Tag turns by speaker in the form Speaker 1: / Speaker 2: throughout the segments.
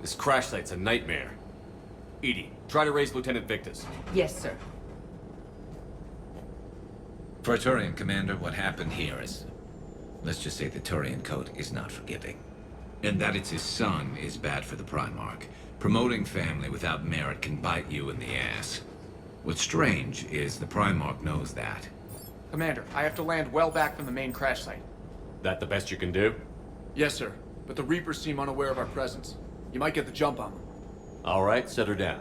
Speaker 1: This crash site's a nightmare. Edie, try to raise Lieutenant Victus.
Speaker 2: Yes, sir.
Speaker 3: Praetorian Commander, what happened here is... let's just say the Turian Code is not forgiving. And that it's his son is bad for the Primarch. Promoting family without merit can bite you in the ass. What's strange is the Primarch knows that.
Speaker 4: Commander, I have to land well back from the main crash site.
Speaker 1: That the best you can do?
Speaker 4: Yes, sir. But the Reapers seem unaware of our presence. You might get the jump on them.
Speaker 1: All right, set her down.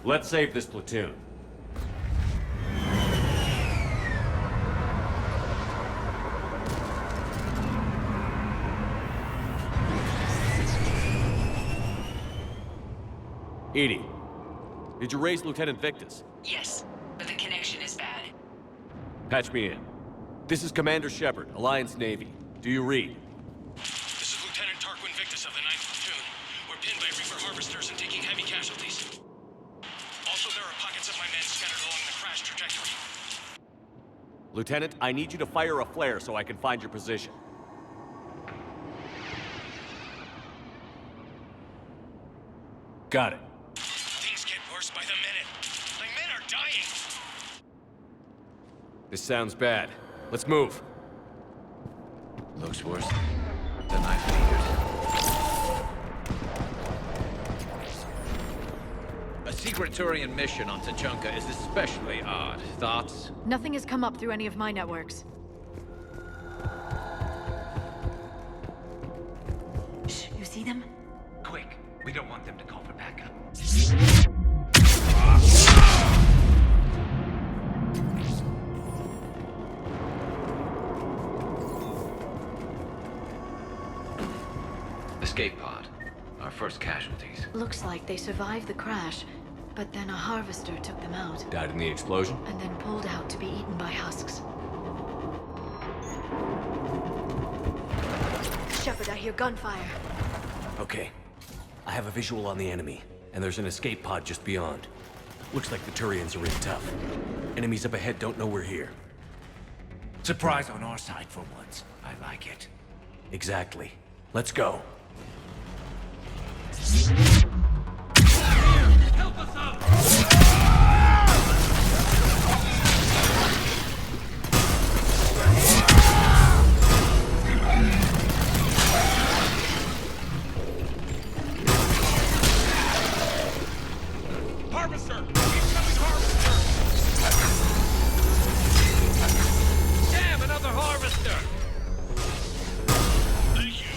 Speaker 1: Let's save this platoon. Edie, did you raise Lieutenant Victus?
Speaker 2: Yes, but the connection is bad.
Speaker 1: Patch me in. This is Commander Shepard, Alliance Navy. Do you read?
Speaker 5: This is Lieutenant Tarquin Victus of the 9th Platoon. We're pinned by Reaper harvesters and taking heavy casualties. Also, there are pockets of my men scattered along the crash trajectory.
Speaker 1: Lieutenant, I need you to fire a flare so I can find your position. Got it.
Speaker 5: Things get worse by the minute. My men are dying!
Speaker 1: This sounds bad. Let's move.
Speaker 3: Looks worse than I figured. A secret Turian mission on Tachanka is especially odd. Thoughts?
Speaker 6: Nothing has come up through any of my networks.
Speaker 2: Shh, you see them?
Speaker 3: Quick, we don't want them to call for backup. Escape pod. Our first casualties.
Speaker 6: Looks like they survived the crash, but then a harvester took them out,
Speaker 1: Died in the explosion?
Speaker 6: and then pulled out to be eaten by husks. Shepard, I hear gunfire.
Speaker 1: Okay. I have a visual on the enemy, and there's an escape pod just beyond. Looks like the Turians are in tough. Enemies up ahead don't know we're here.
Speaker 3: Surprise on our side for once. I like it.
Speaker 1: Exactly. Let's go.
Speaker 3: Help us out!
Speaker 5: Harvester! Incoming harvester!
Speaker 3: Damn, another harvester!
Speaker 5: Thank you.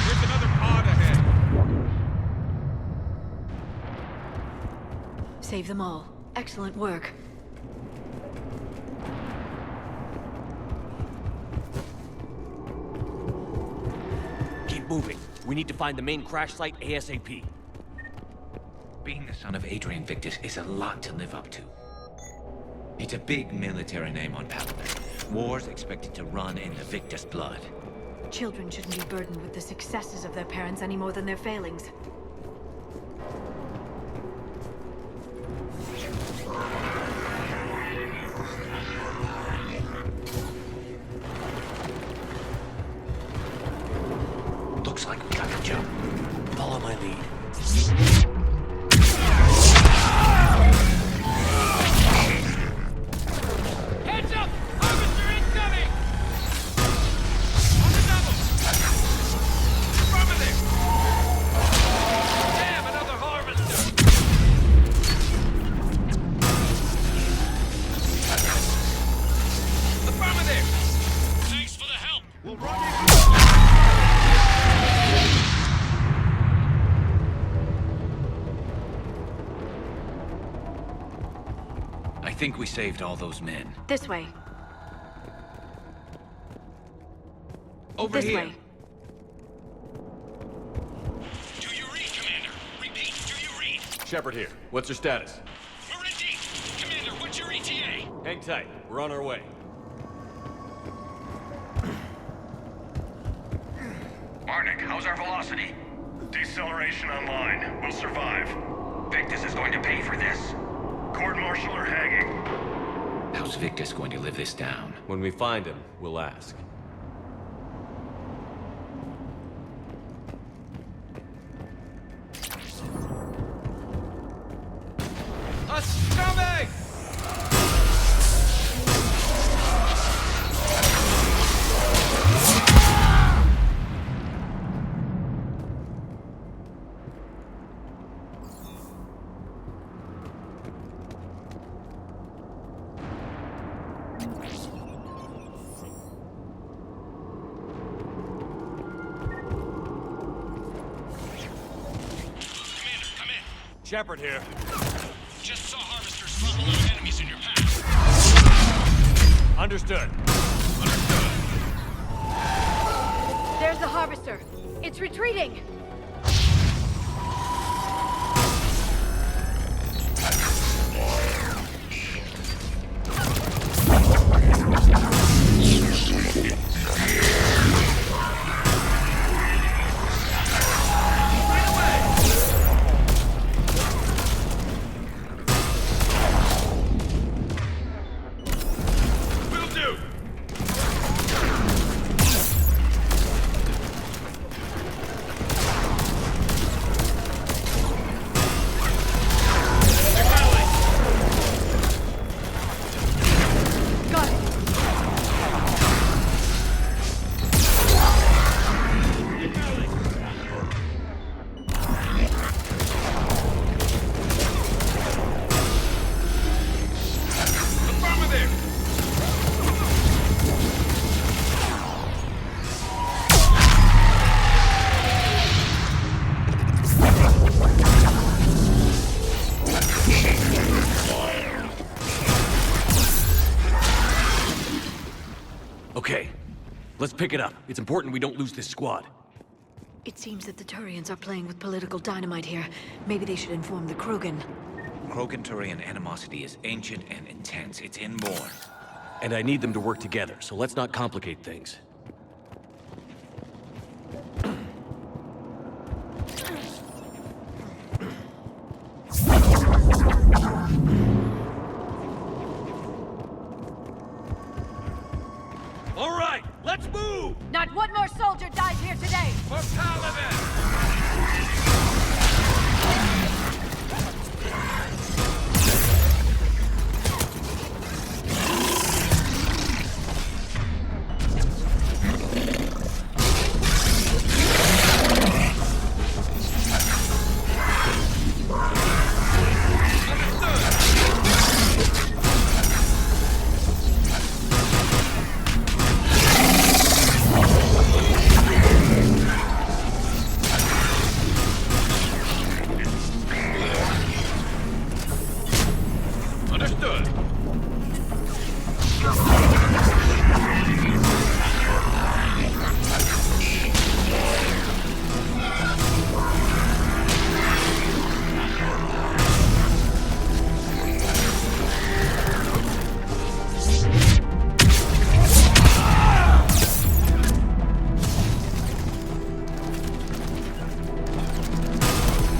Speaker 5: There's another pod ahead.
Speaker 6: Save them all. Excellent work.
Speaker 1: Keep moving. We need to find the main crash site ASAP.
Speaker 3: Being the son of Adrian Victus is a lot to live up to. It's a big military name on Paladin. War's expected to run in the Victus blood.
Speaker 6: Children shouldn't be burdened with the successes of their parents any more than their failings.
Speaker 3: Looks like we got to jump.
Speaker 1: Follow my lead.
Speaker 5: Heads up! Harvester incoming! On the double! Affirmative! Damn, another harvester! Affirmative! Thanks for the help! We'll run you!
Speaker 3: I think we saved all those men.
Speaker 6: This way.
Speaker 3: Over
Speaker 6: This
Speaker 3: here.
Speaker 6: way.
Speaker 5: Do you
Speaker 1: Shepard here. What's your status?
Speaker 5: We're in deep. Commander, what's your ETA?
Speaker 1: Hang tight. We're on our way.
Speaker 7: Arnik, how's our velocity? Deceleration online. We'll survive. Victus is going to pay for this. Court-martial or hanging?
Speaker 3: How's Victus going to live this down?
Speaker 1: When we find him, we'll ask.
Speaker 3: Us coming!
Speaker 5: Commander, come in.
Speaker 1: Shepard here.
Speaker 5: Just saw harvesters drop a load of enemies in your path.
Speaker 1: Understood.
Speaker 6: There's the harvester. It's retreating.
Speaker 5: Will do.
Speaker 6: Got it.
Speaker 5: Affirmative.
Speaker 1: Okay. Let's pick it up. It's important we don't lose this squad.
Speaker 6: It seems that the Turians are playing with political dynamite here. Maybe they should inform the Krogan.
Speaker 3: Krogan-Turian animosity is ancient and intense. It's inborn.
Speaker 1: And I need them to work together, so let's not complicate things. All right, let's move!
Speaker 6: Not one more soldier dies here today!
Speaker 3: For Paladin!
Speaker 5: Understood.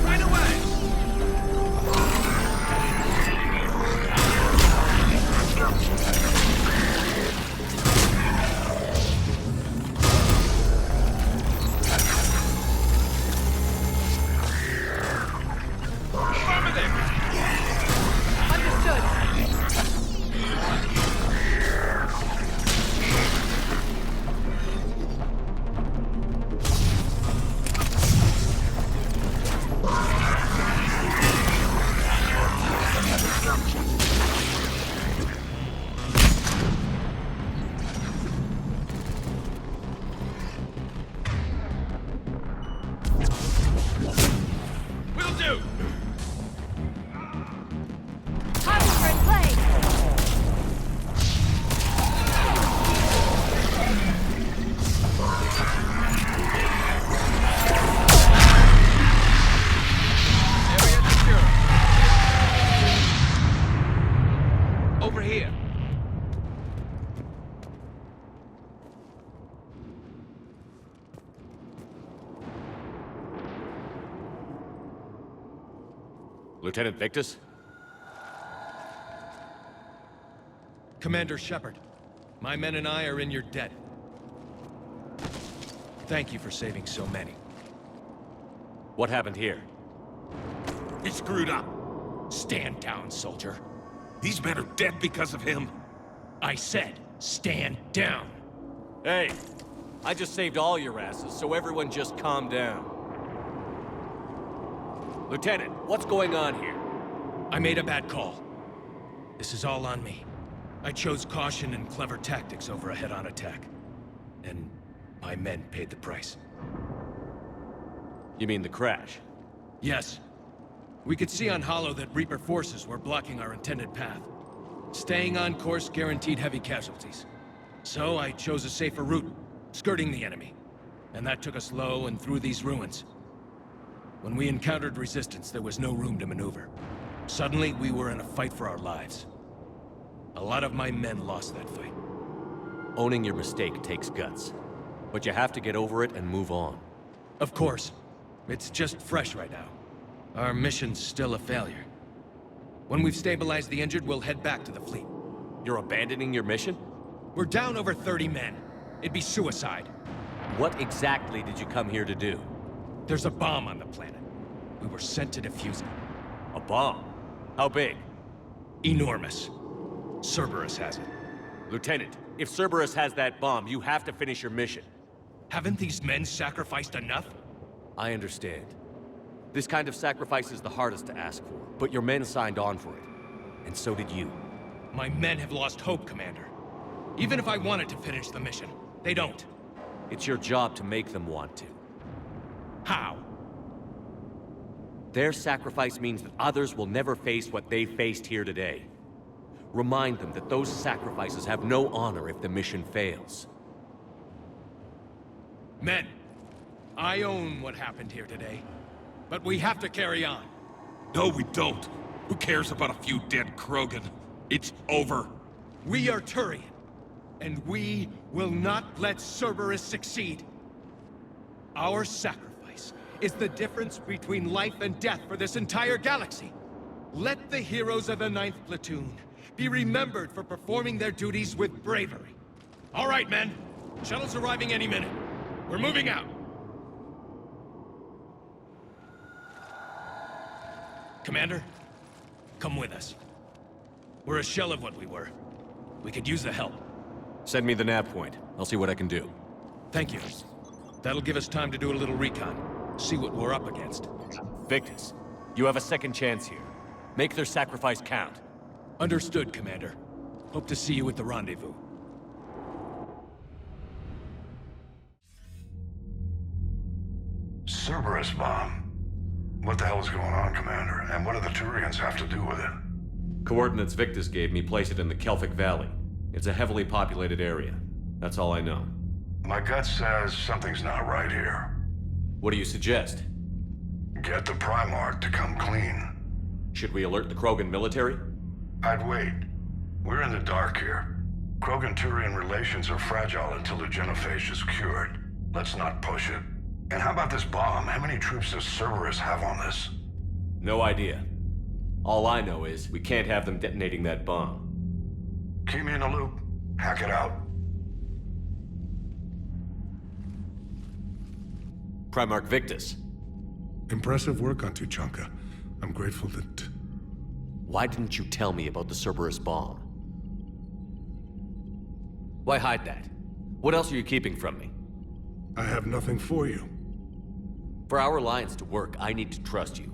Speaker 5: Right away. Affirmative.
Speaker 6: Understood.
Speaker 5: Will do.
Speaker 6: Harvester in play!
Speaker 5: Area secure.
Speaker 1: Lieutenant Victus?
Speaker 8: Commander Shepard, my men and I are in your debt. Thank you for saving so many.
Speaker 1: What happened here?
Speaker 9: He screwed up.
Speaker 8: Stand down, soldier.
Speaker 9: These men are dead because of him.
Speaker 8: I said, stand down.
Speaker 1: Hey, I just saved all your asses, so everyone just calm down. Lieutenant, what's going on here?
Speaker 8: I made a bad call. This is all on me. I chose caution and clever tactics over a head-on attack. And my men paid the price.
Speaker 1: You mean the crash?
Speaker 8: Yes. We could see on Hollow that Reaper forces were blocking our intended path. Staying on course guaranteed heavy casualties. So I chose a safer route, skirting the enemy. And that took us low and through these ruins. When we encountered resistance, there was no room to maneuver. Suddenly, we were in a fight for our lives. A lot of my men lost that fight.
Speaker 1: Owning your mistake takes guts. But you have to get over it and move on.
Speaker 8: Of course. It's just fresh right now. Our mission's still a failure. When we've stabilized the injured, we'll head back to the fleet.
Speaker 1: You're abandoning your mission?
Speaker 8: We're down over 30 men. It'd be suicide.
Speaker 1: What exactly did you come here to do?
Speaker 8: There's a bomb on the planet. We were sent to defuse it.
Speaker 1: A bomb? How big?
Speaker 8: Enormous. Cerberus has it.
Speaker 1: Lieutenant, if Cerberus has that bomb, you have to finish your mission.
Speaker 8: Haven't these men sacrificed enough?
Speaker 1: I understand. This kind of sacrifice is the hardest to ask for, but your men signed on for it. And so did you.
Speaker 8: My men have lost hope, Commander. Even if I wanted to finish the mission, they don't.
Speaker 1: It's your job to make them want to.
Speaker 8: How?
Speaker 1: Their sacrifice means that others will never face what they faced here today. Remind them that those sacrifices have no honor if the mission fails.
Speaker 8: Men, I own what happened here today. But we have to carry on.
Speaker 9: No, we don't. Who cares about a few dead Krogan? It's over.
Speaker 8: We are Turian, and we will not let Cerberus succeed. Our sacrifice is the difference between life and death for this entire galaxy. Let the heroes of the 9th Platoon be remembered for performing their duties with bravery. All right, men. Shuttle's arriving any minute. We're moving out. Commander, come with us. We're a shell of what we were. We could use the help.
Speaker 1: Send me the nav point. I'll see what I can do.
Speaker 8: Thank you. That'll give us time to do a little recon. See what we're up against.
Speaker 1: Victus, you have a second chance here. Make their sacrifice count.
Speaker 8: Understood, Commander. Hope to see you at the rendezvous.
Speaker 10: Cerberus bomb. What the hell is going on, Commander? And what do the Turians have to do with it?
Speaker 1: Coordinates Victus gave me place it in the Kelphic Valley. It's a heavily populated area. That's all I know.
Speaker 10: My gut says something's not right here.
Speaker 1: What do you suggest?
Speaker 10: Get the Primarch to come clean.
Speaker 1: Should we alert the Krogan military?
Speaker 10: I'd wait. We're in the dark here. Krogan-Turian relations are fragile until the genophage is cured. Let's not push it. And how about this bomb? How many troops does Cerberus have on this?
Speaker 1: No idea. All I know is we can't have them detonating that bomb.
Speaker 10: Keep me in the loop. Hack it out.
Speaker 1: Primarch Victus.
Speaker 11: Impressive work on Tuchanka. I'm grateful that...
Speaker 1: Why didn't you tell me about the Cerberus bomb? Why hide that? What else are you keeping from me?
Speaker 11: I have nothing for you.
Speaker 1: For our alliance to work, I need to trust you.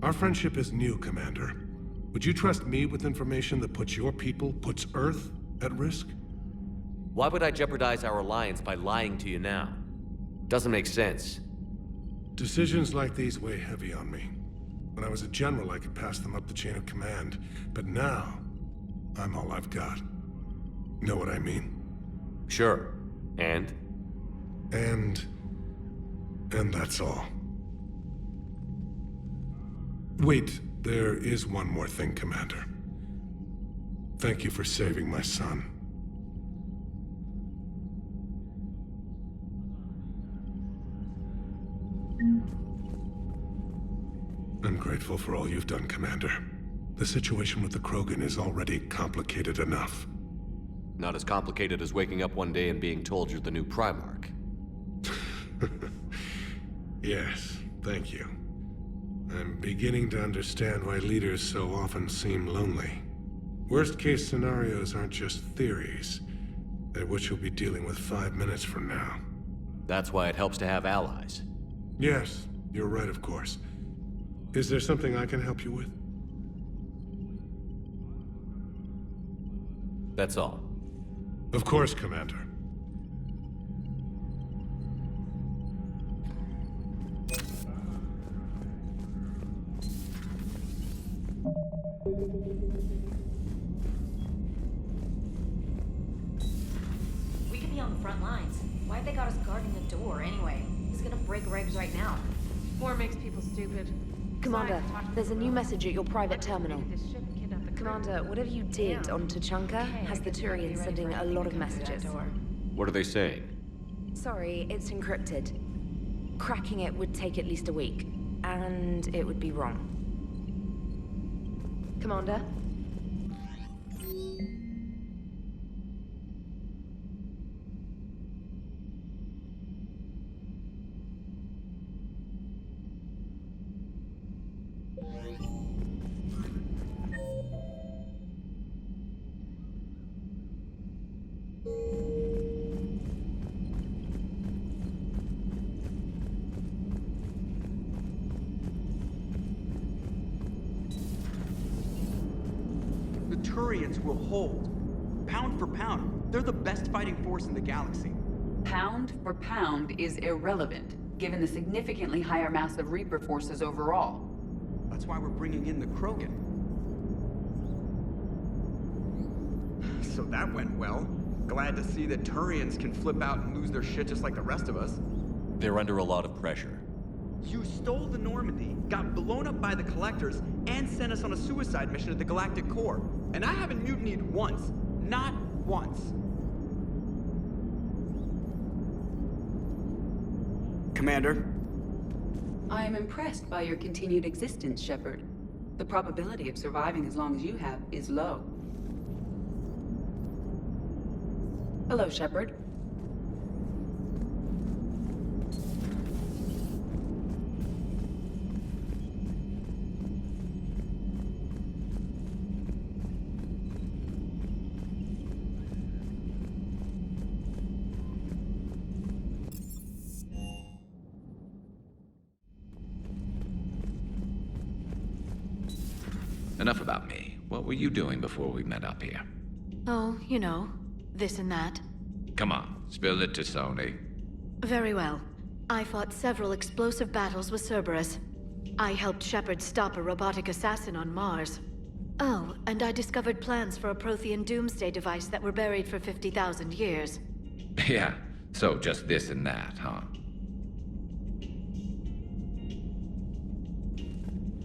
Speaker 11: Our friendship is new, Commander. Would you trust me with information that puts your people, puts Earth, at risk?
Speaker 1: Why would I jeopardize our alliance by lying to you now? Doesn't make sense.
Speaker 11: Decisions like these weigh heavy on me. When I was a general, I could pass them up the chain of command. But now, I'm all I've got. Know what I mean?
Speaker 1: Sure. And
Speaker 11: that's all. Wait, there is one more thing, Commander. Thank you for saving my son. I'm grateful for all you've done, Commander. The situation with the Krogan is already complicated enough.
Speaker 1: Not as complicated as waking up one day and being told you're the new Primarch.
Speaker 11: Yes, thank you. I'm beginning to understand why leaders so often seem lonely. Worst-case scenarios aren't just theories. They're what you'll be dealing with 5 minutes from now.
Speaker 1: That's why it helps to have allies.
Speaker 11: Yes, you're right, of course. Is there something I can help you with?
Speaker 1: That's all.
Speaker 11: Of course, Commander.
Speaker 12: We could be on the front lines. Why have they got us guarding the door anyway? He's gonna break regs right now.
Speaker 6: War makes people stupid.
Speaker 13: Commander, there's a new message at your private terminal. Commander, whatever you did on Tuchanka has the Turians sending a lot of messages.
Speaker 1: What are they saying?
Speaker 13: Sorry, it's encrypted. Cracking it would take at least a week, and it would be wrong. Commander?
Speaker 14: The Turians will hold. Pound for pound, they're the best fighting force in the galaxy.
Speaker 2: Pound for pound is irrelevant, given the significantly higher mass of Reaper forces overall.
Speaker 14: That's why we're bringing in the Krogan. So that went well. Glad to see that Turians can flip out and lose their shit just like the rest of us.
Speaker 1: They're under a lot of pressure.
Speaker 14: You stole the Normandy, got blown up by the Collectors, and sent us on a suicide mission at the Galactic Core. And I haven't mutinied once. Not once. Commander?
Speaker 2: I am impressed by your continued existence, Shepard. The probability of surviving as long as you have is low. Hello, Shepard.
Speaker 3: Enough about me. What were you doing before we met up here?
Speaker 6: Oh, you know, this and that.
Speaker 3: Come on, spill it to Sony.
Speaker 6: Very well. I fought several explosive battles with Cerberus. I helped Shepard stop a robotic assassin on Mars. Oh, and I discovered plans for a Prothean doomsday device that were buried for 50,000 years.
Speaker 3: Yeah, so just this and that, huh?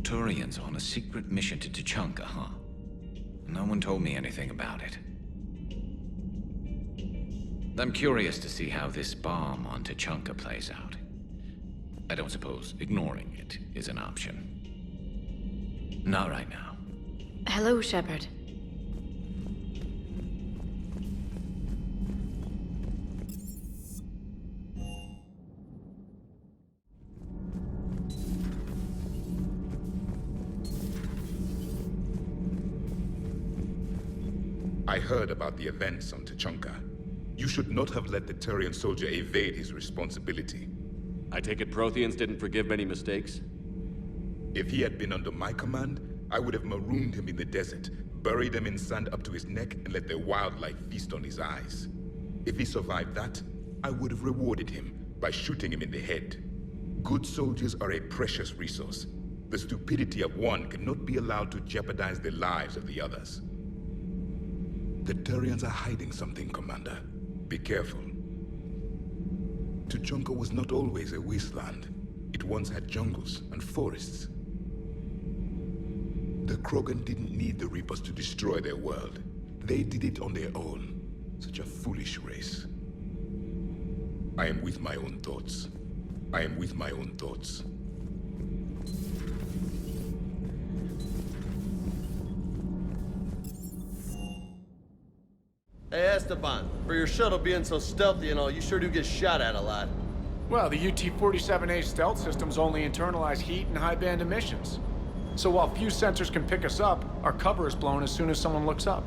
Speaker 3: Turians on a secret mission to Tuchanka, huh? No one told me anything about it. I'm curious to see how this bomb on Tuchanka plays out. I don't suppose ignoring it is an option. Not right now.
Speaker 6: Hello, Shepard.
Speaker 15: I heard about the events on Tuchanka. You should not have let the Turian soldier evade his responsibility.
Speaker 1: I take it Protheans didn't forgive many mistakes?
Speaker 15: If he had been under my command, I would have marooned him in the desert, buried him in sand up to his neck, and let the wildlife feast on his eyes. If he survived that, I would have rewarded him by shooting him in the head. Good soldiers are a precious resource. The stupidity of one cannot be allowed to jeopardize the lives of the others. The Turians are hiding something, Commander. Be careful. Tuchanka was not always a wasteland. It once had jungles and forests. The Krogan didn't need the Reapers to destroy their world. They did it on their own. Such a foolish race. I am with my own thoughts. I am with my own thoughts.
Speaker 16: Hey, Esteban, for your shuttle being so stealthy and all, you sure do get shot at a lot.
Speaker 4: Well, the UT-47A stealth systems only internalize heat and high-band emissions. So while few sensors can pick us up, our cover is blown as soon as someone looks up.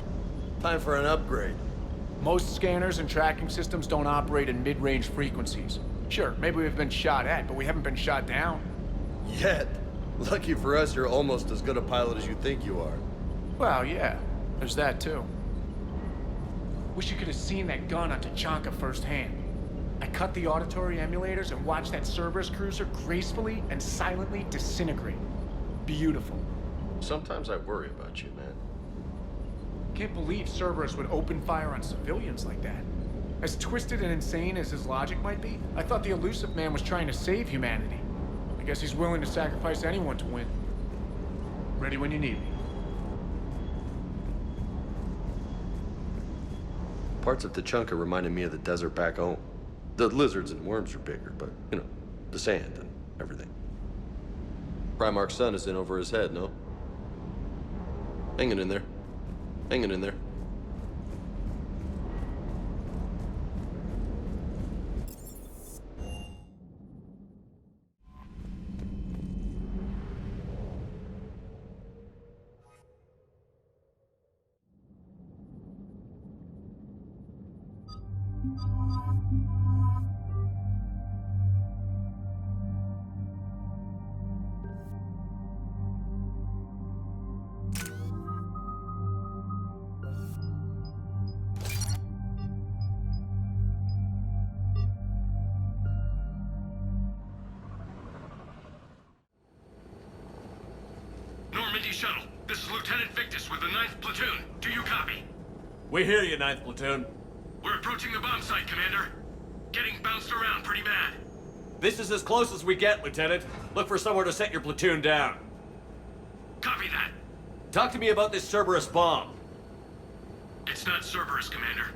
Speaker 16: Time for an upgrade.
Speaker 4: Most scanners and tracking systems don't operate in mid-range frequencies. Sure, maybe we've been shot at, but we haven't been shot down.
Speaker 16: Yet. Lucky for us, you're almost as good a pilot as you think you are.
Speaker 4: Well, yeah, there's that too. Wish you could have seen that gun on Tachanka firsthand. I cut the auditory emulators and watched that Cerberus cruiser gracefully and silently disintegrate. Beautiful.
Speaker 16: Sometimes I worry about you, man.
Speaker 4: Can't believe Cerberus would open fire on civilians like that. As twisted and insane as his logic might be, I thought the elusive man was trying to save humanity. I guess he's willing to sacrifice anyone to win. Ready when you need me.
Speaker 16: Parts of Tachanka reminded me of the desert back home. The lizards and worms are bigger, but, you know, the sand and everything. Primarch's sun is in over his head, no? Hanging in there. Hanging in there.
Speaker 5: Normandy shuttle. This is Lieutenant Victus with the 9th Platoon. Do you copy?
Speaker 1: We hear you, 9th Platoon.
Speaker 5: We're approaching the bomb site, Commander. Getting bounced around pretty bad.
Speaker 1: This is as close as we get, Lieutenant. Look for somewhere to set your platoon down.
Speaker 5: Copy that.
Speaker 1: Talk to me about this Cerberus bomb.
Speaker 5: It's not Cerberus, Commander.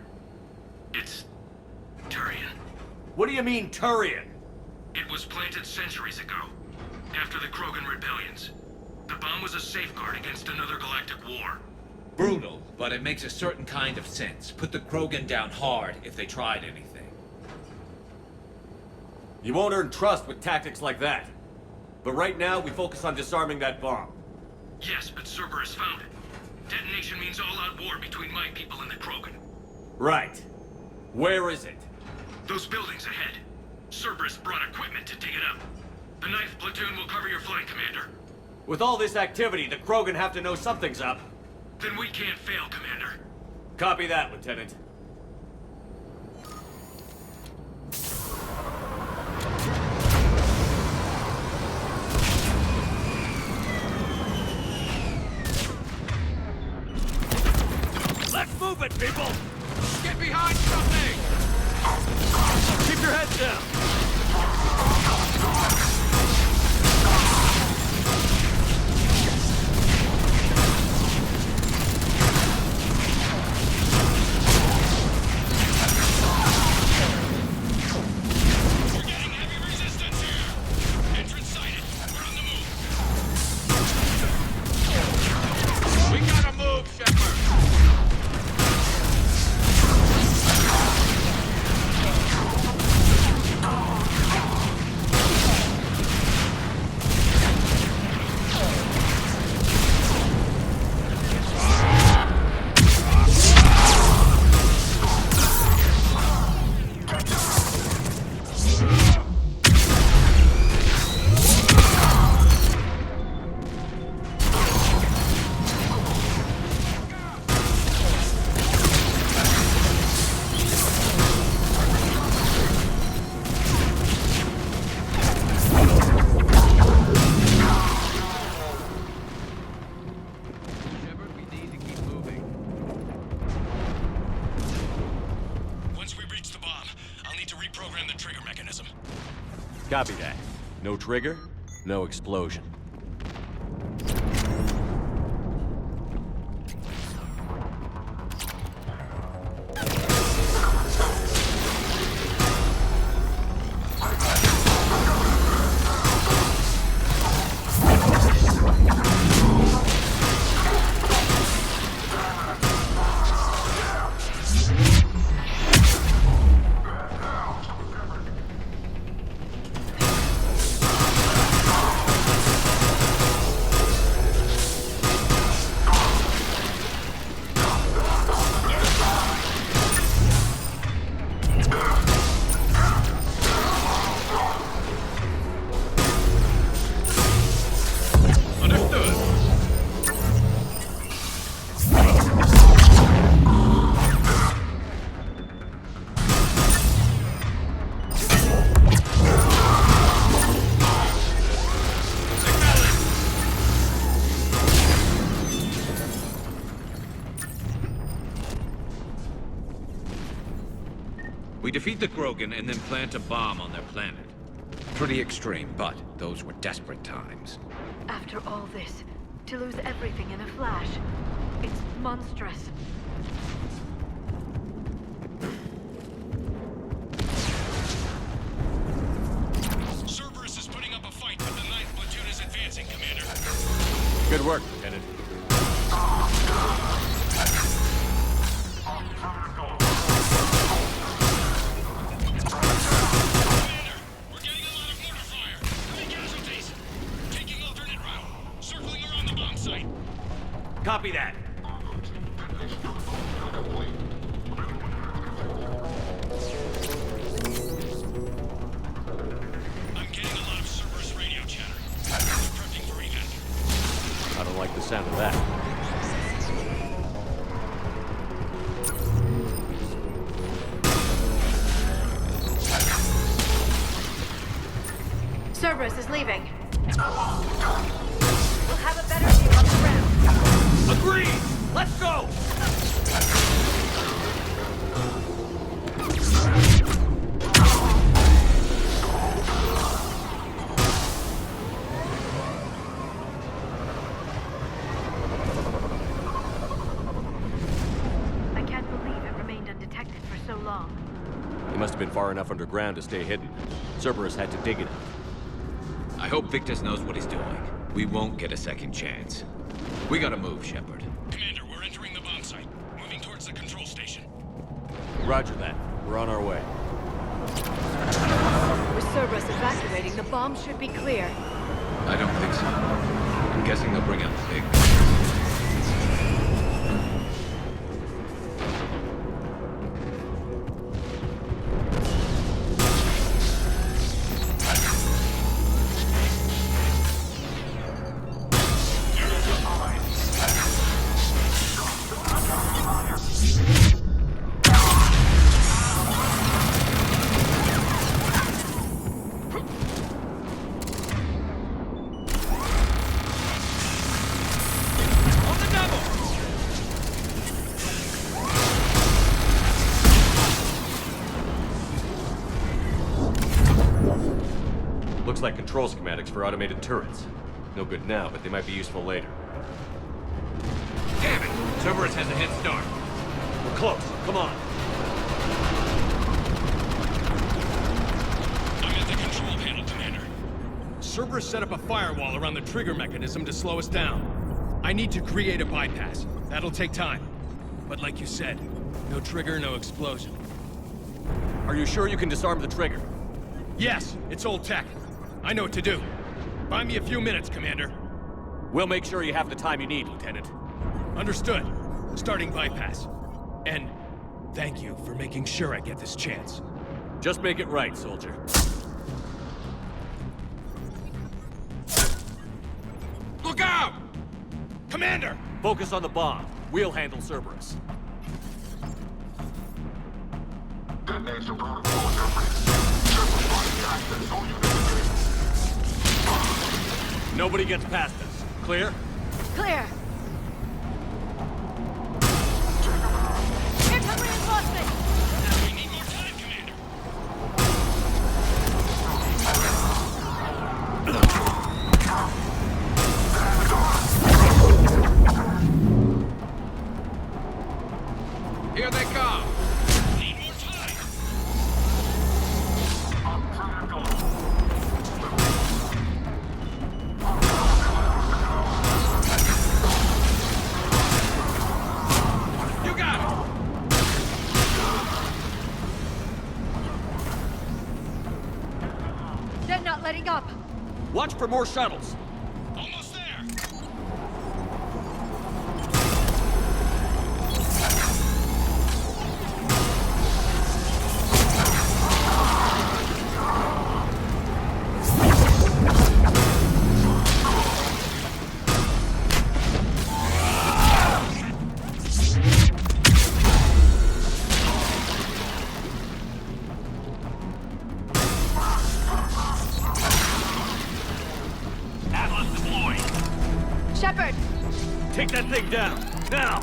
Speaker 5: It's Turian.
Speaker 1: What do you mean, Turian?
Speaker 5: It was planted centuries ago, after the Krogan rebellions. The bomb was a safeguard against another galactic war.
Speaker 3: Brutal, but it makes a certain kind of sense. Put the Krogan down hard if they tried anything.
Speaker 1: You won't earn trust with tactics like that. But right now, we focus on disarming that bomb.
Speaker 5: Yes, but Cerberus found it. Detonation means all-out war between my people and the Krogan.
Speaker 1: Right. Where is it?
Speaker 5: Those buildings ahead. Cerberus brought equipment to dig it up. The 9th Platoon will cover your flank, Commander.
Speaker 1: With all this activity, the Krogan have to know something's up.
Speaker 5: Then we can't fail, Commander.
Speaker 1: Copy that, Lieutenant. Let's move it, people!
Speaker 9: Get behind something!
Speaker 1: Keep your heads down! Copy that. No trigger, no explosion.
Speaker 3: defeat the Krogan and then plant a bomb on their planet. Pretty extreme, but those were desperate times.
Speaker 6: After all this, to lose everything in a flash, it's monstrous.
Speaker 5: Cerberus is putting up a fight, but the 9th platoon is advancing, Commander.
Speaker 1: Good work, Lieutenant. Copy that.
Speaker 5: I'm getting a lot of Cerberus radio chatter. They're prepping for evac.
Speaker 1: I don't like the sound of that.
Speaker 6: Cerberus is leaving. We'll have a better view on the ground.
Speaker 1: Agreed! Let's go!
Speaker 6: I can't believe it remained undetected for so long.
Speaker 1: He must have been far enough underground to stay hidden. Cerberus had to dig it up.
Speaker 3: I hope Victus knows what he's doing. We won't get a second chance. We gotta move, Shepard.
Speaker 5: Commander, we're entering the bomb site. Moving towards the control station.
Speaker 1: Roger that. We're on our way.
Speaker 6: With Cerberus evacuating, the bomb should be clear.
Speaker 3: I don't think so. I'm guessing they'll bring out the big...
Speaker 1: Looks like control schematics for automated turrets. No good now, but they might be useful later.
Speaker 3: Damn it! Cerberus has a head start.
Speaker 1: We're close. Come on.
Speaker 5: I'm at the control panel, Commander.
Speaker 8: Cerberus set up a firewall around the trigger mechanism to slow us down. I need to create a bypass. That'll take time. But like you said, no trigger, no explosion.
Speaker 1: Are you sure you can disarm the trigger?
Speaker 8: Yes, it's old tech. I know what to do. Buy me a few minutes, Commander.
Speaker 1: We'll make sure you have the time you need, Lieutenant.
Speaker 8: Understood. Starting bypass. And thank you for making sure I get this chance.
Speaker 1: Just make it right, soldier.
Speaker 8: Look out! Commander!
Speaker 1: Focus on the bomb. We'll handle Cerberus. Nobody gets past us. Clear?
Speaker 6: Clear! Here come reinforcements!
Speaker 5: We need more time, Commander.
Speaker 3: Here they come!
Speaker 5: Need more time.
Speaker 3: You got it!
Speaker 6: They're not letting up!
Speaker 1: Watch for more shuttles.
Speaker 5: Almost there.
Speaker 6: Shepard!
Speaker 1: Take that thing down. Now!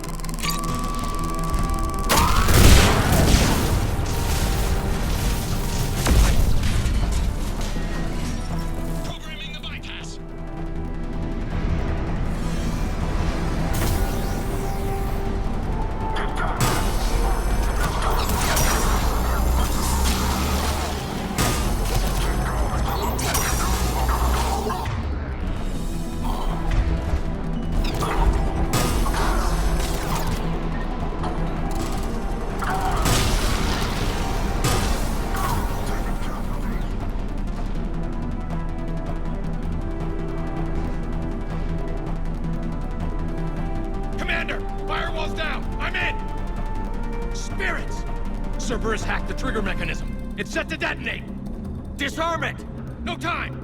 Speaker 8: Cerberus hacked the trigger mechanism. It's set to detonate. Disarm it! No time!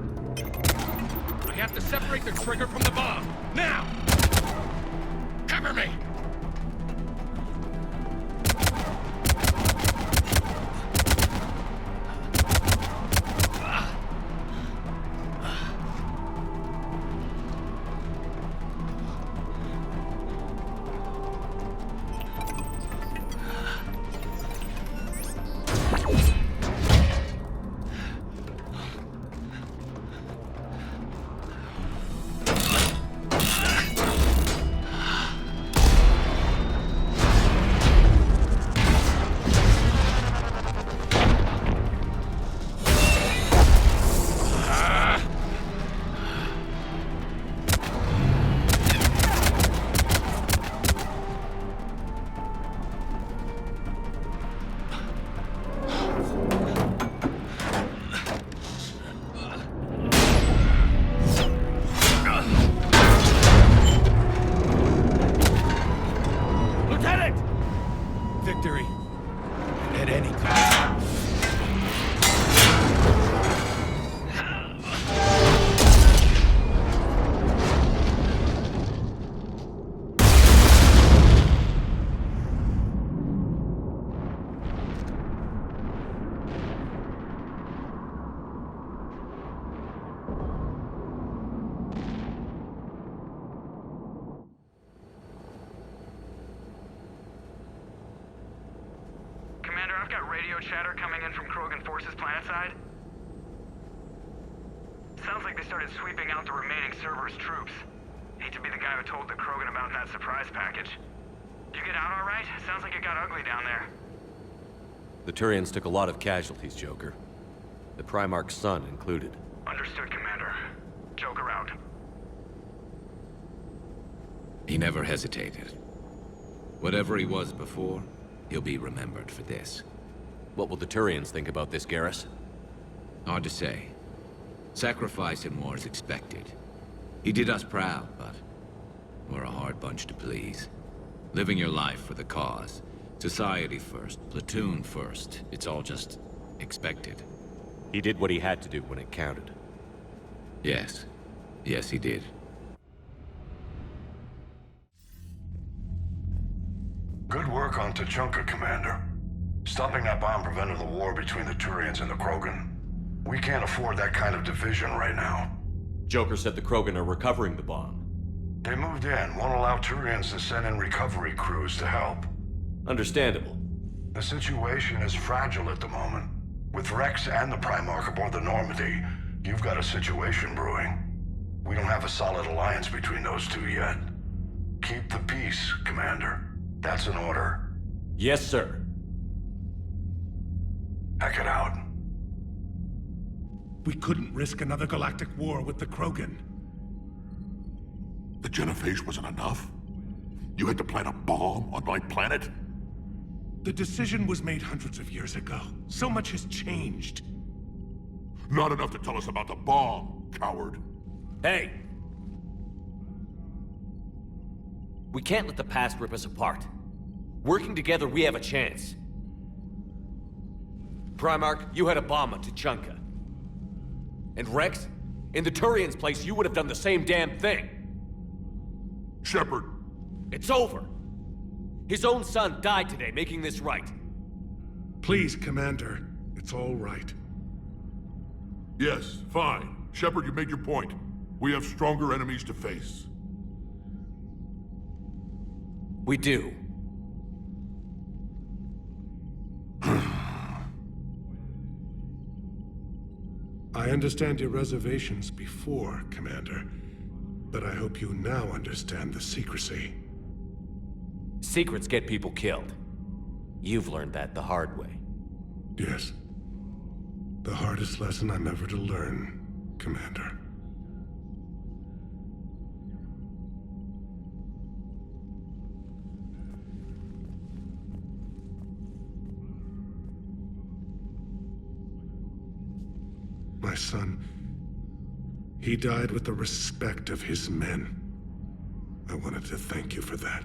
Speaker 8: I have to separate the trigger from the bomb. Now! Cover me! Victory. At any cost.
Speaker 17: Commander, I've got radio chatter coming in from Krogan forces planetside. Sounds like they started sweeping out the remaining Cerberus troops. Hate to be the guy who told the Krogan about that surprise package. Did you get out all right? Sounds like it got ugly down there.
Speaker 1: The Turians took a lot of casualties, Joker. The Primarch's son included.
Speaker 17: Understood, Commander. Joker out.
Speaker 3: He never hesitated. Whatever he was before, he'll be remembered for this.
Speaker 1: What will the Turians think about this, Garrus?
Speaker 3: Hard to say. Sacrifice in war is expected. He did us proud, but we're a hard bunch to please. Living your life for the cause. Society first, platoon first. It's all just expected.
Speaker 1: He did what he had to do when it counted.
Speaker 3: Yes. Yes, he did.
Speaker 10: Good work on Tuchanka, Commander. Stopping that bomb prevented the war between the Turians and the Krogan. We can't afford that kind of division right now.
Speaker 1: Joker said the Krogan are recovering the bomb.
Speaker 10: They moved in, won't allow Turians to send in recovery crews to help.
Speaker 1: Understandable.
Speaker 10: The situation is fragile at the moment. With Rex and the Primarch aboard the Normandy, you've got a situation brewing. We don't have a solid alliance between those two yet. Keep the peace, Commander. That's an order.
Speaker 1: Yes, sir.
Speaker 10: Heck it out.
Speaker 11: We couldn't risk another galactic war with the Krogan.
Speaker 18: The genophage wasn't enough? You had to plant a bomb on my planet?
Speaker 11: The decision was made hundreds of years ago. So much has changed.
Speaker 18: Not enough to tell us about the bomb, coward.
Speaker 1: Hey! We can't let the past rip us apart. Working together, we have a chance. Primarch, you had a bomb on Tuchanka. And Rex, in the Turians' place, you would have done the same damn thing.
Speaker 18: Shepard.
Speaker 1: It's over. His own son died today, making this right.
Speaker 11: Please, Commander. It's all right.
Speaker 18: Yes, fine. Shepard, you made your point. We have stronger enemies to face.
Speaker 1: We do.
Speaker 11: I understand your reservations before, Commander. But I hope you now understand the secrecy.
Speaker 1: Secrets get people killed. You've learned that the hard way.
Speaker 11: Yes. The hardest lesson I'm ever to learn, Commander. My son, he died with the respect of his men. I wanted to thank you for that.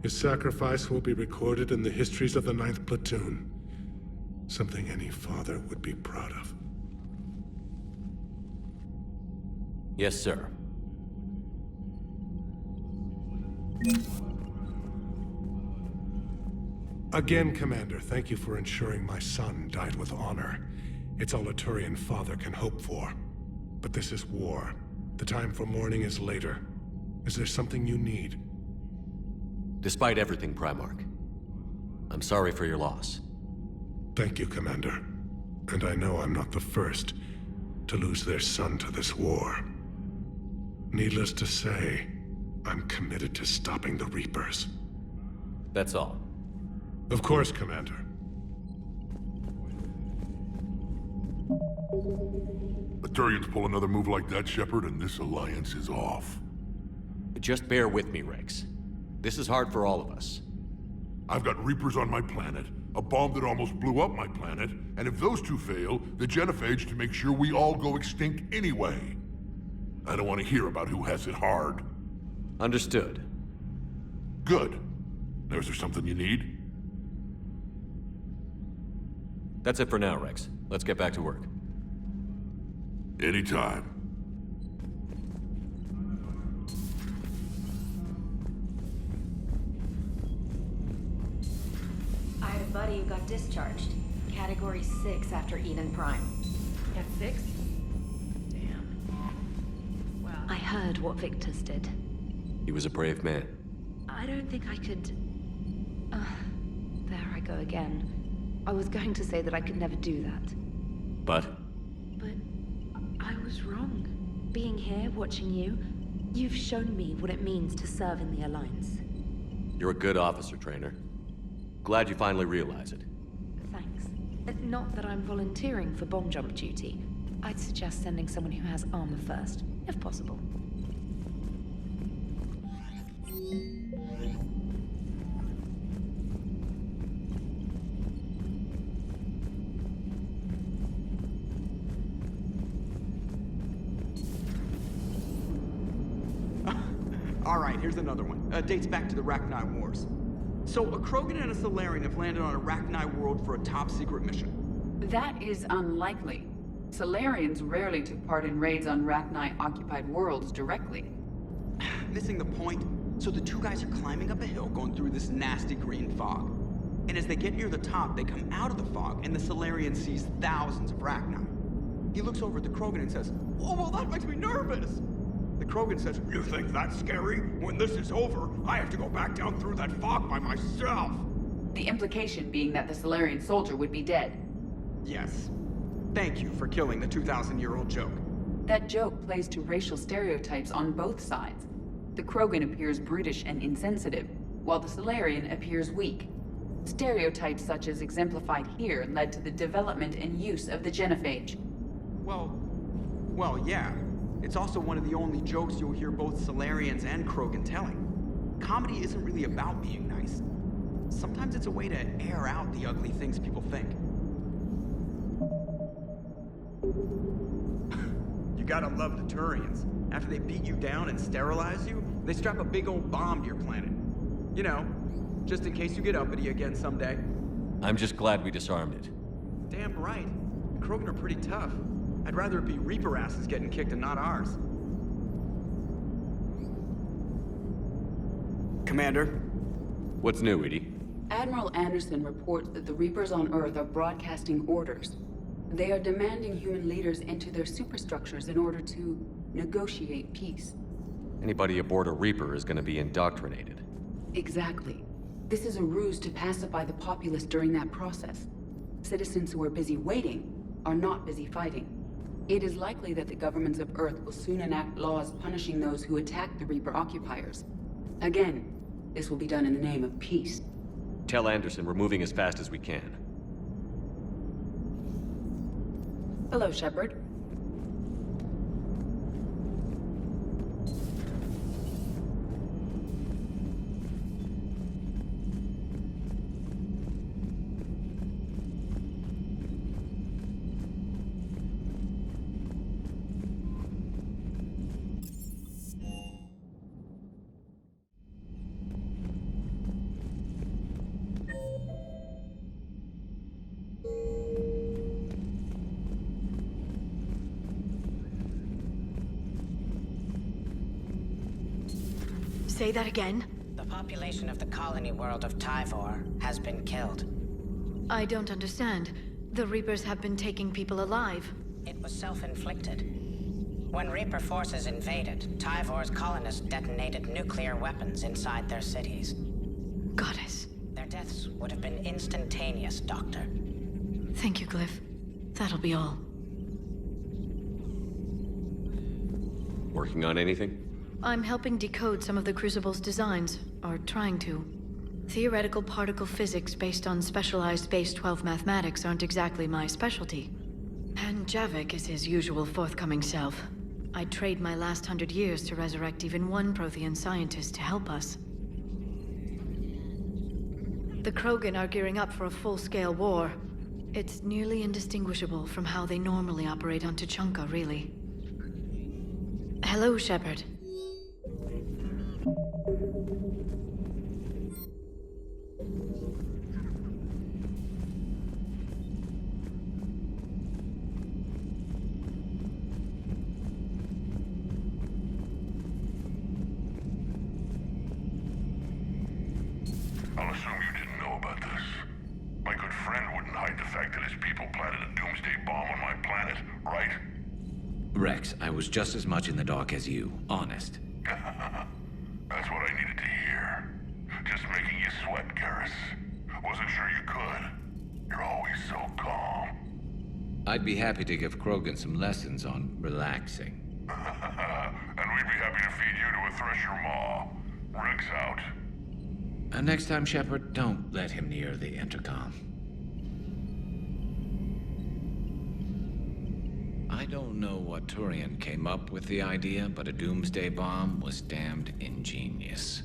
Speaker 11: His sacrifice will be recorded in the histories of the 9th Platoon. Something any father would be proud of.
Speaker 1: Yes, sir.
Speaker 11: Again, Commander, thank you for ensuring my son died with honor. It's all a Turian father can hope for. But this is war. The time for mourning is later. Is there something you need?
Speaker 1: Despite everything, Primarch, I'm sorry for your loss.
Speaker 11: Thank you, Commander. And I know I'm not the first to lose their son to this war. Needless to say, I'm committed to stopping the Reapers.
Speaker 1: That's all.
Speaker 11: Of course, Commander.
Speaker 18: The Turians pull another move like that, Shepard, and this alliance is off.
Speaker 1: Just bear with me, Rex. This is hard for all of us.
Speaker 18: I've got Reapers on my planet, a bomb that almost blew up my planet, and if those two fail, the genophage to make sure we all go extinct anyway. I don't want to hear about who has it hard.
Speaker 1: Understood.
Speaker 18: Good. Now, is there something you need?
Speaker 1: That's it for now, Rex. Let's get back to work.
Speaker 18: Anytime.
Speaker 12: I had a buddy who got discharged. Category 6 after Eden Prime.
Speaker 13: At 6? Damn. Well, I heard what Victus did.
Speaker 1: He was a brave man.
Speaker 13: I don't think I could... there I go again. I was going to say that I could never do that.
Speaker 1: But?
Speaker 13: But I was wrong. Being here, watching you, you've shown me what it means to serve in the Alliance.
Speaker 1: You're a good officer, Trainer. Glad you finally realize it.
Speaker 13: Thanks. Not that I'm volunteering for bomb jump duty. I'd suggest sending someone who has armor first, if possible.
Speaker 14: Alright, here's another one. Dates back to the Rachni Wars. So, a Krogan and a Salarian have landed on a Rachni world for a top-secret mission.
Speaker 2: That is unlikely. Salarians rarely took part in raids on Rachni-occupied worlds directly.
Speaker 14: Missing the point. So the two guys are climbing up a hill going through this nasty green fog. And as they get near the top, they come out of the fog, and the Salarian sees thousands of Rachni. He looks over at the Krogan and says, "Oh, well, that makes me nervous!" The Krogan says, "You think that's scary? When this is over, I have to go back down through that fog by myself!"
Speaker 2: The implication being that the Salarian soldier would be dead.
Speaker 14: Yes. Thank you for killing the 2,000-year-old joke.
Speaker 2: That joke plays to racial stereotypes on both sides. The Krogan appears brutish and insensitive, while the Salarian appears weak. Stereotypes such as exemplified here led to the development and use of the genophage.
Speaker 14: Well, yeah. It's also one of the only jokes you'll hear both Salarians and Krogan telling. Comedy isn't really about being nice. Sometimes it's a way to air out the ugly things people think. You gotta love the Turians. After they beat you down and sterilize you, they strap a big old bomb to your planet. You know, just in case you get uppity again someday.
Speaker 1: I'm just glad we disarmed it.
Speaker 14: Damn right. The Krogan are pretty tough. I'd rather it be Reaper asses getting kicked and not ours. Commander?
Speaker 1: What's new, Edie?
Speaker 2: Admiral Anderson reports that the Reapers on Earth are broadcasting orders. They are demanding human leaders enter their superstructures in order to negotiate peace.
Speaker 1: Anybody aboard a Reaper is going to be indoctrinated.
Speaker 2: Exactly. This is a ruse to pacify the populace during that process. Citizens who are busy waiting are not busy fighting. It is likely that the governments of Earth will soon enact laws punishing those who attack the Reaper occupiers. Again, this will be done in the name of peace.
Speaker 1: Tell Anderson we're moving as fast as we can.
Speaker 2: Hello, Shepard.
Speaker 6: Say that again?
Speaker 19: The population of the colony world of Tyvor has been killed.
Speaker 6: I don't understand. The Reapers have been taking people alive.
Speaker 19: It was self-inflicted. When Reaper forces invaded, Tyvor's colonists detonated nuclear weapons inside their cities.
Speaker 6: Goddess.
Speaker 19: Their deaths would have been instantaneous, Doctor.
Speaker 6: Thank you, Glyph. That'll be all.
Speaker 16: Working on anything?
Speaker 6: I'm helping decode some of the Crucible's designs, or trying to. Theoretical particle physics based on specialized base 12 mathematics aren't exactly my specialty. And Javik is his usual forthcoming self. I'd trade my last 100 years to resurrect even one Prothean scientist to help us. The Krogan are gearing up for a full-scale war. It's nearly indistinguishable from how they normally operate on Tuchanka, really. Hello, Shepard.
Speaker 18: I'll assume you didn't know about this. My good friend wouldn't hide the fact that his people planted a doomsday bomb on my planet, right?
Speaker 3: Rex, I was just as much in the dark as you, honest.
Speaker 18: That's what I needed to hear. Just making you sweat, Garrus. Wasn't sure you could. You're always so calm.
Speaker 3: I'd be happy to give Krogan some lessons on relaxing.
Speaker 18: And we'd be happy to feed you to a thresher maw. Rex out.
Speaker 3: And next time, Shepard, don't let him near the intercom. I don't know what Turian came up with the idea, but a doomsday bomb was damned ingenious.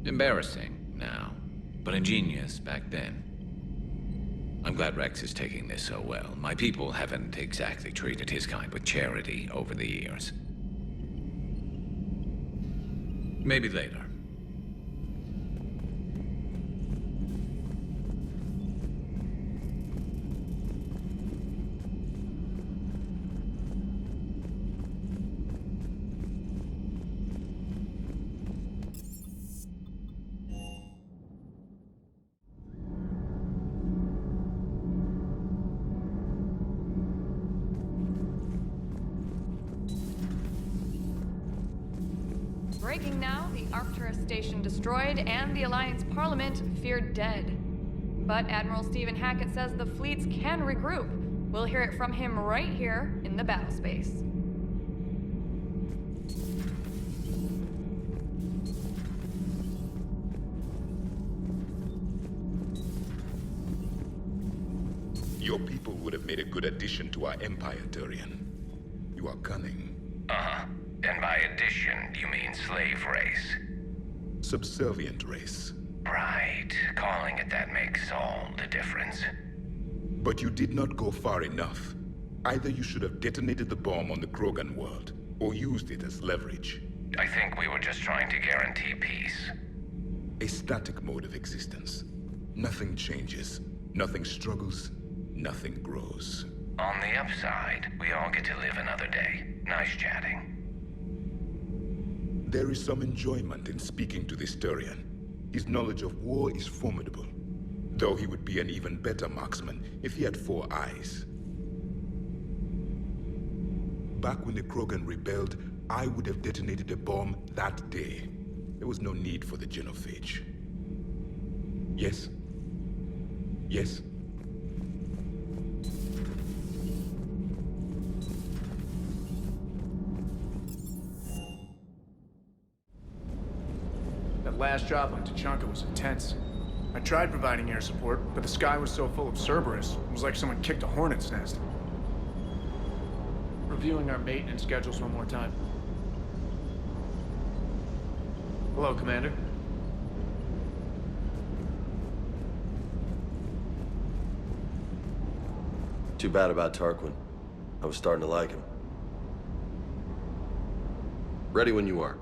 Speaker 3: Embarrassing now, but ingenious back then. I'm glad Rex is taking this so well. My people haven't exactly treated his kind with charity over the years. Maybe later.
Speaker 20: Breaking now, the Arcturus station destroyed and the Alliance Parliament feared dead. But Admiral Stephen Hackett says the fleets can regroup. We'll hear it from him right here in the battle space.
Speaker 15: Your people would have made a good addition to our empire, Turian. You are cunning.
Speaker 7: Uh-huh. And by addition, you mean slave race?
Speaker 15: Subservient race.
Speaker 7: Right. Calling it that makes all the difference.
Speaker 15: But you did not go far enough. Either you should have detonated the bomb on the Krogan world, or used it as leverage.
Speaker 7: I think we were just trying to guarantee peace.
Speaker 15: A static mode of existence. Nothing changes, nothing struggles, nothing grows.
Speaker 7: On the upside, we all get to live another day. Nice chatting.
Speaker 15: There is some enjoyment in speaking to this Turian. His knowledge of war is formidable, though he would be an even better marksman if he had 4 eyes. Back when the Krogan rebelled, I would have detonated a bomb that day. There was no need for the genophage. Yes? Yes?
Speaker 4: That last drop on Tuchanka was intense. I tried providing air support, but the sky was so full of Cerberus, it was like someone kicked a hornet's nest. Reviewing our maintenance schedules one more time. Hello, Commander.
Speaker 16: Too bad about Tarquin. I was starting to like him. Ready when you are.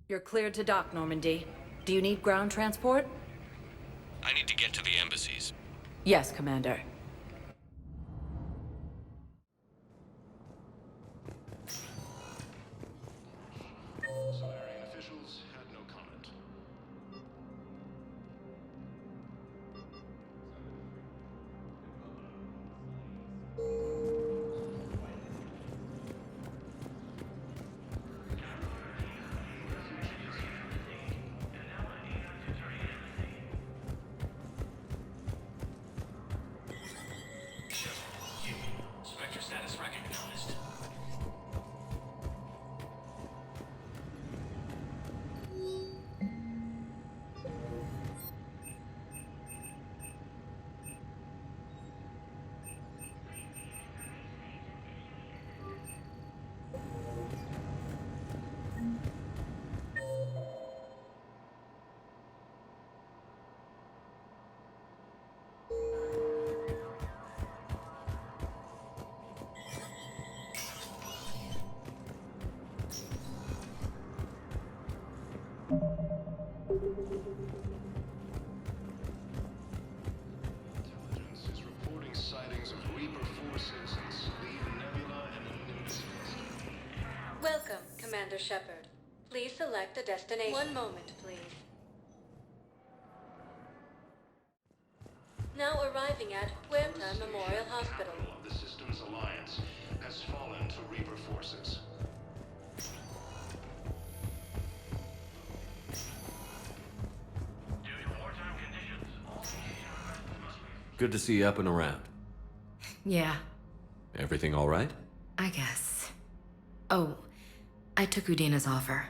Speaker 21: You're cleared to dock, Normandy. Do you need ground transport?
Speaker 1: I need to get to the embassies.
Speaker 21: Yes, Commander.
Speaker 18: Solarian officials had no comment.
Speaker 5: Spectre status recognized.
Speaker 18: Intelligence is reporting sightings of Reaper forces in Selene Nebula and the Nimbus cluster.
Speaker 6: Welcome, Commander Shepard. Please select a destination. One moment, please. Now arriving at Huerta Memorial Hospital.
Speaker 18: Of the Systems Alliance has fallen to Reaper forces.
Speaker 1: Good to see you up and around.
Speaker 13: Yeah,
Speaker 1: Everything all right?
Speaker 13: I guess. Oh, I took Udina's offer.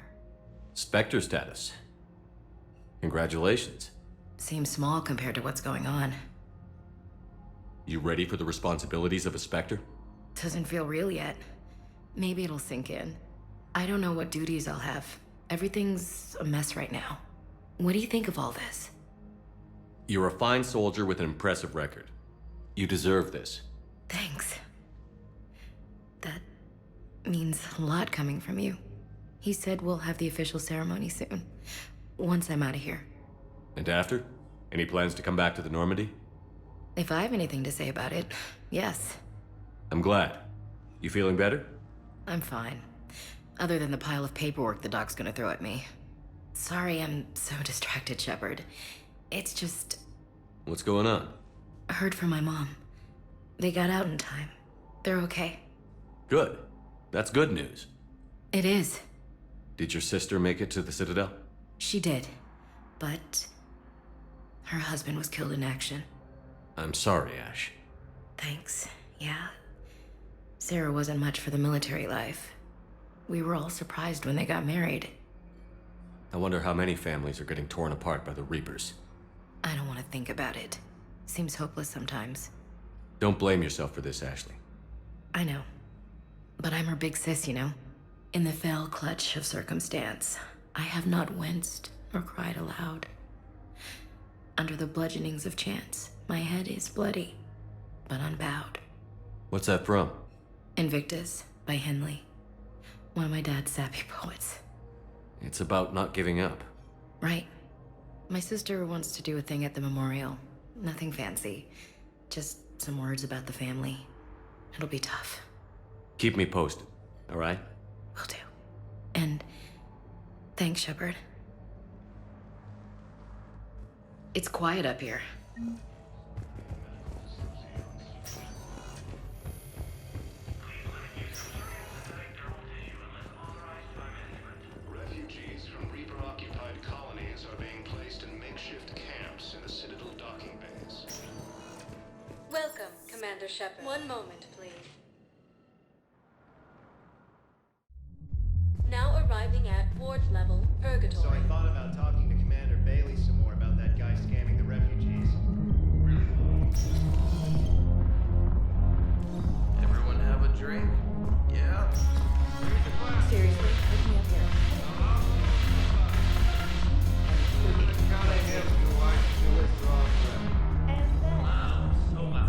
Speaker 1: Spectre status. Congratulations.
Speaker 13: Seems small compared to what's going on.
Speaker 1: You ready for the responsibilities of a Spectre?
Speaker 13: Doesn't feel real yet. Maybe it'll sink in. I don't know what duties I'll have. Everything's a mess right now. What do you think of all this?
Speaker 1: You're a fine soldier with an impressive record. You deserve this.
Speaker 13: Thanks. That means a lot coming from you. He said we'll have the official ceremony soon, once I'm out of here.
Speaker 1: And after? Any plans to come back to the Normandy?
Speaker 13: If I have anything to say about it, yes.
Speaker 1: I'm glad. You feeling better?
Speaker 13: I'm fine. Other than the pile of paperwork the doc's gonna throw at me. Sorry I'm so distracted, Shepard. It's just...
Speaker 1: What's going on?
Speaker 13: I heard from my mom. They got out in time. They're okay.
Speaker 1: Good. That's good news.
Speaker 13: It is.
Speaker 1: Did your sister make it to the Citadel?
Speaker 13: She did. But... her husband was killed in action.
Speaker 1: I'm sorry, Ash.
Speaker 13: Thanks. Yeah. Sarah wasn't much for the military life. We were all surprised when they got married.
Speaker 1: I wonder how many families are getting torn apart by the Reapers.
Speaker 13: I don't want to think about it. Seems hopeless sometimes.
Speaker 1: Don't blame yourself for this, Ashley.
Speaker 13: I know. But I'm her big sis, you know? In the fell clutch of circumstance, I have not winced or cried aloud. Under the bludgeonings of chance, my head is bloody, but unbowed.
Speaker 1: What's that from?
Speaker 13: Victus by Henley. One of my dad's sappy poets.
Speaker 1: It's about not giving up.
Speaker 13: Right. My sister wants to do a thing at the memorial. Nothing fancy. Just some words about the family. It'll be tough.
Speaker 1: Keep me posted, all right?
Speaker 13: Will do. And thanks, Shepard. It's quiet up here.
Speaker 18: Refugees from Reaper-occupied colonies are being placed in makeshift camps in the Citadel docking bays.
Speaker 6: Welcome, Commander Shepard. One moment, please. Now arriving at ward level, Purgatory.
Speaker 22: So I thought about talking to Commander Bailey some more about that guy scamming the refugees.
Speaker 23: Everyone have a drink? Yeah?
Speaker 13: Seriously, pick me up here.
Speaker 23: Gotta have you watch the withdrawal.
Speaker 6: And then,
Speaker 23: Wow, so much.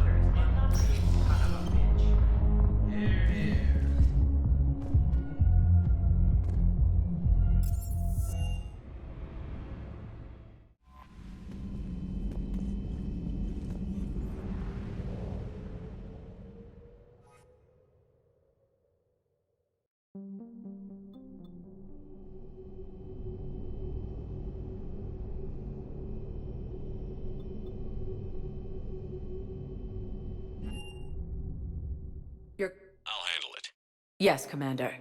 Speaker 21: Yes, Commander.